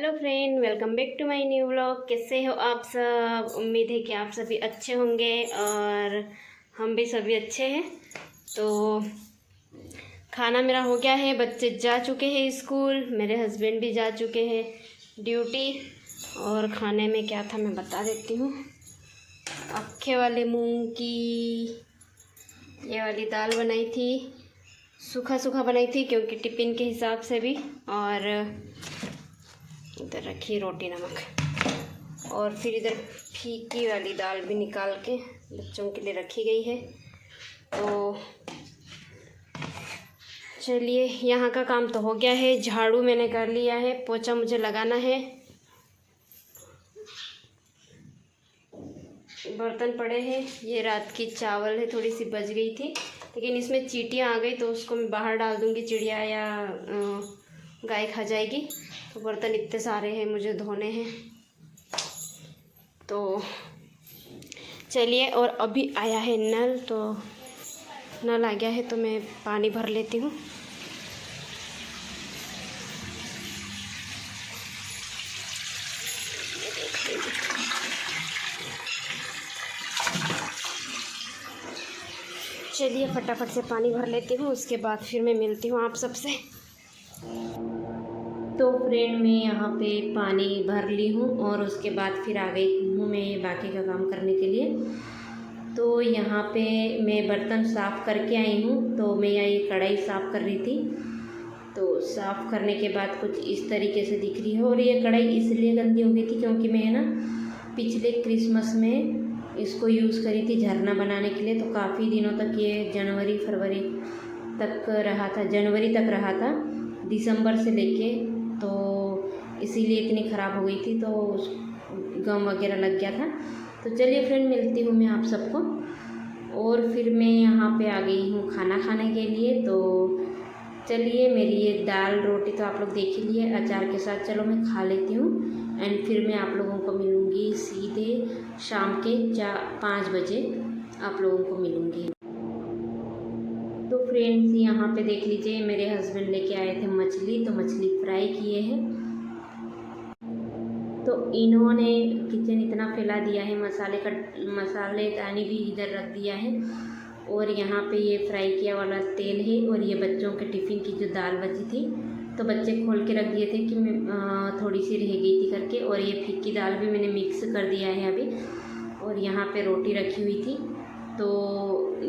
Hello friend, welcome back to my new vlog. कैसे हो आप सब? उम्मीद है कि आप सभी अच्छे होंगे और हम भी सभी अच्छे हैं। तो खाना मेरा हो गया है, बच्चे जा चुके हैं स्कूल, मेरे हस्बैंड भी जा चुके हैं ड्यूटी। और खाने में क्या था मैं बता देती हूँ। अक्खे वाले मूंग की ये वाली दाल बनाई थी, सूखा सूखा बनाई थी क्योंकि टिफ़िन के हिसाब से भी। और इधर रखी रोटी नमक, और फिर इधर फीकी वाली दाल भी निकाल के बच्चों के लिए रखी गई है। तो चलिए, यहाँ का काम तो हो गया है, झाड़ू मैंने कर लिया है, पोछा मुझे लगाना है, बर्तन पड़े हैं। ये रात की चावल है, थोड़ी सी बच गई थी लेकिन इसमें चींटियाँ आ गई तो उसको मैं बाहर डाल दूँगी, चिड़िया या गाय खा जाएगी। तो बर्तन इतने सारे हैं, मुझे धोने हैं। तो चलिए, और अभी आया है नल, तो नल आ गया है तो मैं पानी भर लेती हूँ। चलिए फटाफट से पानी भर लेती हूँ, उसके बाद फिर मैं मिलती हूँ आप सबसे। तो फ्रेंड, मैं यहाँ पे पानी भर ली हूँ और उसके बाद फिर आ गई हूँ मैं बाकी का काम करने के लिए। तो यहाँ पे मैं बर्तन साफ़ करके आई हूँ। तो मैं यहाँ ये कढ़ाई साफ़ कर रही थी, तो साफ़ करने के बाद कुछ इस तरीके से दिख रही है। और ये कढ़ाई इसलिए गंदी हो गई थी क्योंकि मैं ना पिछले क्रिसमस में इसको यूज़ करी थी झरना बनाने के लिए। तो काफ़ी दिनों तक ये जनवरी फरवरी तक रहा था, जनवरी तक रहा था, दिसंबर से लेके। तो इसीलिए इतनी ख़राब हो गई थी, तो गम वगैरह लग गया था। तो चलिए फ्रेंड, मिलती हूँ मैं आप सबको। और फिर मैं यहाँ पे आ गई हूँ खाना खाने के लिए। तो चलिए, मेरी ये दाल रोटी तो आप लोग देख ही लिए अचार के साथ। चलो मैं खा लेती हूँ एंड फिर मैं आप लोगों को मिलूँगी सीधे शाम के 5 बजे आप लोगों को मिलूँगी। तो फ्रेंड्स, यहाँ पे देख लीजिए, मेरे हस्बैंड लेके आए थे मछली, तो मछली फ्राई किए हैं। तो इन्होंने किचन इतना फैला दिया है, मसालेदानी भी इधर रख दिया है। और यहाँ पे ये फ्राई किया वाला तेल है, और ये बच्चों के टिफ़िन की जो दाल बची थी तो बच्चे खोल के रख दिए थे कि मैं थोड़ी सी रह गई थी करके। और ये फीकी दाल भी मैंने मिक्स कर दिया है अभी। और यहाँ पे रोटी रखी हुई थी। तो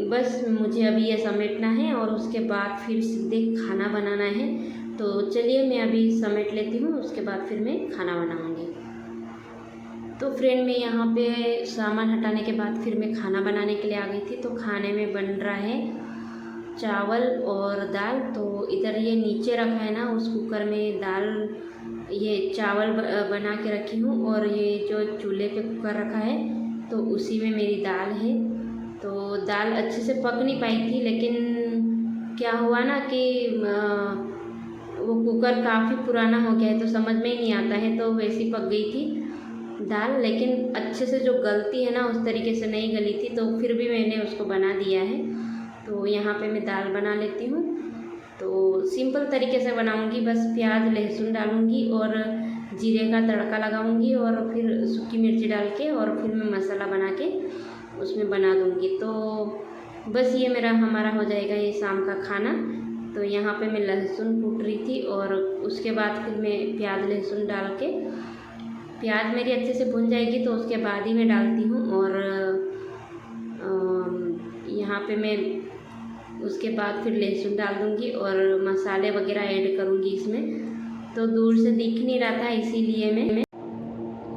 बस मुझे अभी ये समेटना है और उसके बाद फिर सीधे खाना बनाना है। तो चलिए, मैं अभी समेट लेती हूँ, उसके बाद फिर मैं खाना बनाऊँगी। तो फ्रेंड, मैं यहाँ पे सामान हटाने के बाद फिर मैं खाना बनाने के लिए आ गई थी। तो खाने में बन रहा है चावल और दाल। तो इधर ये नीचे रखा है ना, उस कुकर में दाल, ये चावल बना के रखी हूँ। और ये जो चूल्हे पे कुकर रखा है तो उसी में मेरी दाल है। तो दाल अच्छे से पक नहीं पाई थी, लेकिन क्या हुआ ना कि वो कुकर काफ़ी पुराना हो गया है तो समझ में ही नहीं आता है, तो वैसी पक गई थी दाल। लेकिन अच्छे से जो गलती है ना उस तरीके से नहीं गली थी, तो फिर भी मैंने उसको बना दिया है। तो यहाँ पे मैं दाल बना लेती हूँ। तो सिंपल तरीके से बनाऊँगी, बस प्याज लहसुन डालूँगी और जीरे का तड़का लगाऊँगी और फिर सूखी मिर्ची डाल के और फिर मैं मसाला बना के उसमें बना दूँगी। तो बस ये हमारा हो जाएगा ये शाम का खाना। तो यहाँ पे मैं लहसुन कूट रही थी और उसके बाद फिर मैं प्याज लहसुन डाल के, प्याज मेरी अच्छे से भुन जाएगी तो उसके बाद ही मैं डालती हूँ। और यहाँ पे मैं उसके बाद फिर लहसुन डाल दूँगी और मसाले वगैरह ऐड करूँगी इसमें। तो दूर से दिख नहीं रहा था, इसीलिए मैं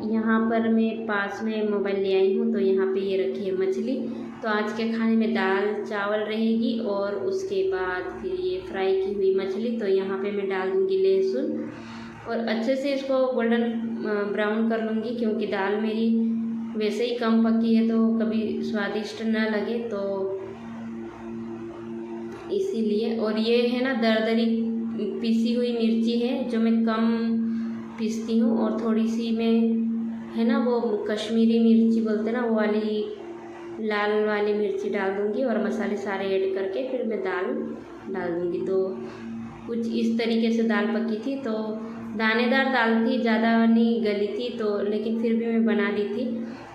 यहाँ पर मैं पास में मोबाइल ले आई हूँ। तो यहाँ पे ये रखी है मछली। तो आज के खाने में दाल चावल रहेगी और उसके बाद फिर ये फ्राई की हुई मछली। तो यहाँ पे मैं डाल दूँगी लहसुन और अच्छे से इसको गोल्डन ब्राउन कर लूँगी, क्योंकि दाल मेरी वैसे ही कम पकी है तो कभी स्वादिष्ट ना लगे, तो इसीलिए। और ये है ना दरदरी पिसी हुई मिर्ची है जो मैं कम पीसती हूँ, और थोड़ी सी मैं है ना वो कश्मीरी मिर्ची बोलते हैं ना, वो वाली लाल वाली मिर्ची डाल दूँगी और मसाले सारे ऐड करके फिर मैं दाल डाल दूँगी। तो कुछ इस तरीके से दाल पकी थी। तो दानेदार दाल थी, ज़्यादा नहीं गली थी तो, लेकिन फिर भी मैं बना दी थी।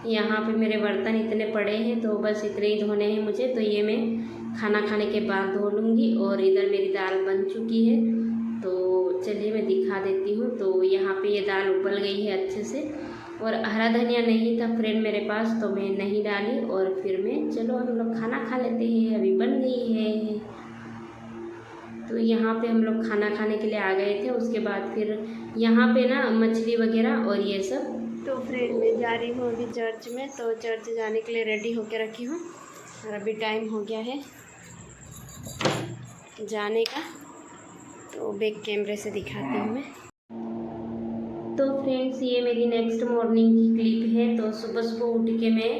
यहाँ पे मेरे बर्तन इतने पड़े हैं तो बस इतने ही धोने हैं मुझे, तो ये मैं खाना खाने के बाद धो लूँगी। और इधर मेरी दाल बन चुकी है, तो चलिए मैं दिखा देती हूँ। तो यहाँ पे ये दाल उबल गई है अच्छे से, और हरा धनिया नहीं था फ्रेंड मेरे पास तो मैं नहीं डाली। और फिर मैं चलो हम लोग खाना खा लेते हैं, अभी बन गई है। तो यहाँ पे हम लोग खाना खाने के लिए आ गए थे। उसके बाद फिर यहाँ पे ना मछली वगैरह और ये सब। तो फ्रेंड मैं जा रही हूँ अभी चर्च में, तो चर्च जाने के लिए रेडी होके रखी हूँ, और अभी टाइम हो गया है जाने का। तो बैक कैमरे से दिखाती हूँ मैं। तो फ्रेंड्स ये मेरी नेक्स्ट मॉर्निंग की क्लिप है। तो सुबह सुबह उठ के मैं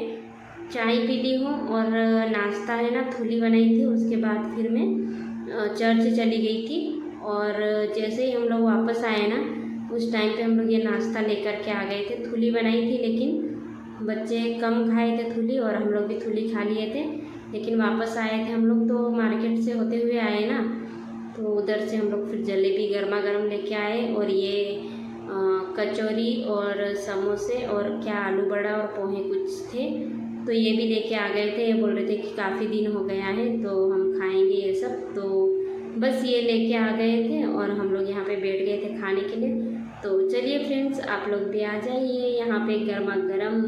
चाय पी ली हूँ, और नाश्ता है ना थूली बनाई थी। उसके बाद फिर मैं चर्च चली गई थी, और जैसे ही हम लोग वापस आए ना, उस टाइम पे हम लोग ये नाश्ता लेकर के आ गए थे। थूली बनाई थी, लेकिन बच्चे कम खाए थे थूली, और हम लोग भी थूली खा लिए थे। लेकिन वापस आए थे हम लोग तो मार्केट से होते हुए आए ना, तो उधर से हम लोग फिर जलेबी गर्मा गर्म लेके आए, और ये कचौरी और समोसे और क्या आलू बड़ा और पोहे कुछ थे, तो ये भी लेके आ गए थे। ये बोल रहे थे कि काफ़ी दिन हो गया है तो हम खाएंगे ये सब, तो बस ये लेके आ गए थे, और हम लोग यहाँ पे बैठ गए थे खाने के लिए। तो चलिए फ्रेंड्स आप लोग भी आ जाइए, यहाँ पे गर्मा गर्म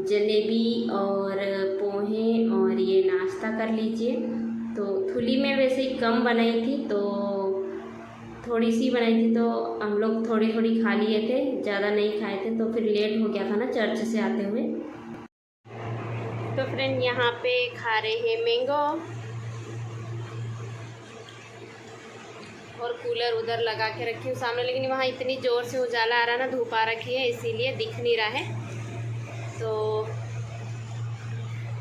जलेबी और पोहे और ये नाश्ता कर लीजिए। तो थूली में वैसे ही कम बनाई थी, तो थोड़ी सी बनाई थी, तो हम लोग थोड़ी थोड़ी खा लिए थे, ज़्यादा नहीं खाए थे। तो फिर लेट हो गया था ना चर्च से आते हुए। तो फ्रेंड यहाँ पे खा रहे हैं मैंगो, और कूलर उधर लगा के रखी हूँ सामने, लेकिन वहाँ इतनी ज़ोर से उजाला आ रहा ना, धूप आ रखी है, इसीलिए दिख नहीं रहा है। तो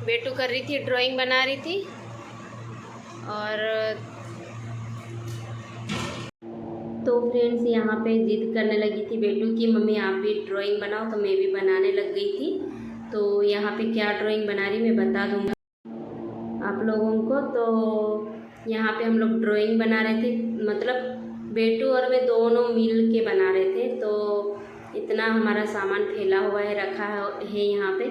बेटू कर रही थी, ड्राइंग बना रही थी। और तो फ्रेंड्स यहाँ पे जिद करने लगी थी बेटू की, मम्मी आप भी ड्राइंग बनाओ, तो मैं भी बनाने लग गई थी। तो यहाँ पे क्या ड्राइंग बना रही मैं बता दूँगा आप लोगों को। तो यहाँ पे हम लोग ड्राइंग बना रहे थे, मतलब बेटू और मैं दोनों मिल के बना रहे थे। तो इतना हमारा सामान फैला हुआ है, रखा है यहाँ पे।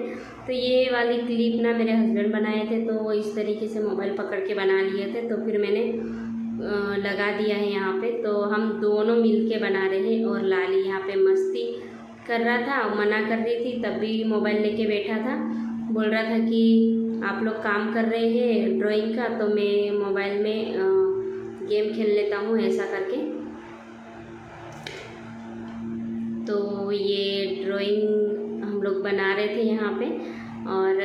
तो ये वाली क्लिप ना मेरे हस्बैंड बनाए थे, तो वो इस तरीके से मोबाइल पकड़ के बना लिए थे, तो फिर मैंने लगा दिया है यहाँ पे। तो हम दोनों मिल के बना रहे हैं, और लाली यहाँ पे मस्ती कर रहा था, मना कर रही थी, तब भी मोबाइल लेके बैठा था। बोल रहा था कि आप लोग काम कर रहे हैं ड्राइंग का, तो मैं मोबाइल में गेम खेल लेता हूँ, ऐसा करके। तो ये ड्राइंग हम लोग बना रहे थे यहाँ पे, और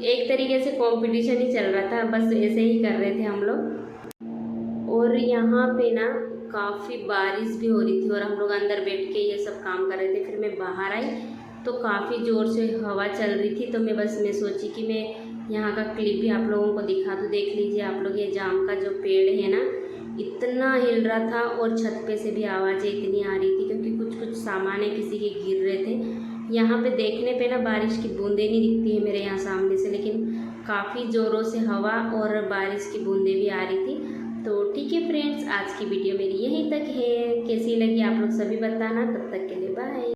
एक तरीके से कंपटीशन ही चल रहा था, बस ऐसे ही कर रहे थे हम लोग। और यहाँ पे ना काफ़ी बारिश भी हो रही थी, और हम लोग अंदर बैठ के ये सब काम कर रहे थे। फिर मैं बाहर आई तो काफ़ी ज़ोर से हवा चल रही थी, तो मैं सोची कि मैं यहाँ का क्लिप भी आप लोगों को दिखा दूँ। देख लीजिए आप लोग, ये जाम का जो पेड़ है ना, इतना हिल रहा था, और छत पे से भी आवाज़ें इतनी आ रही थी, क्योंकि कुछ सामान किसी के गिर रहे थे। यहाँ पे देखने पे ना बारिश की बूंदें नहीं दिखती है मेरे यहाँ सामने से, लेकिन काफ़ी ज़ोरों से हवा और बारिश की बूंदें भी आ रही थी। तो ठीक है फ्रेंड्स, आज की वीडियो मेरी यहीं तक है। कैसी लगी आप लोग सभी बताना। तब तक के लिए बाय।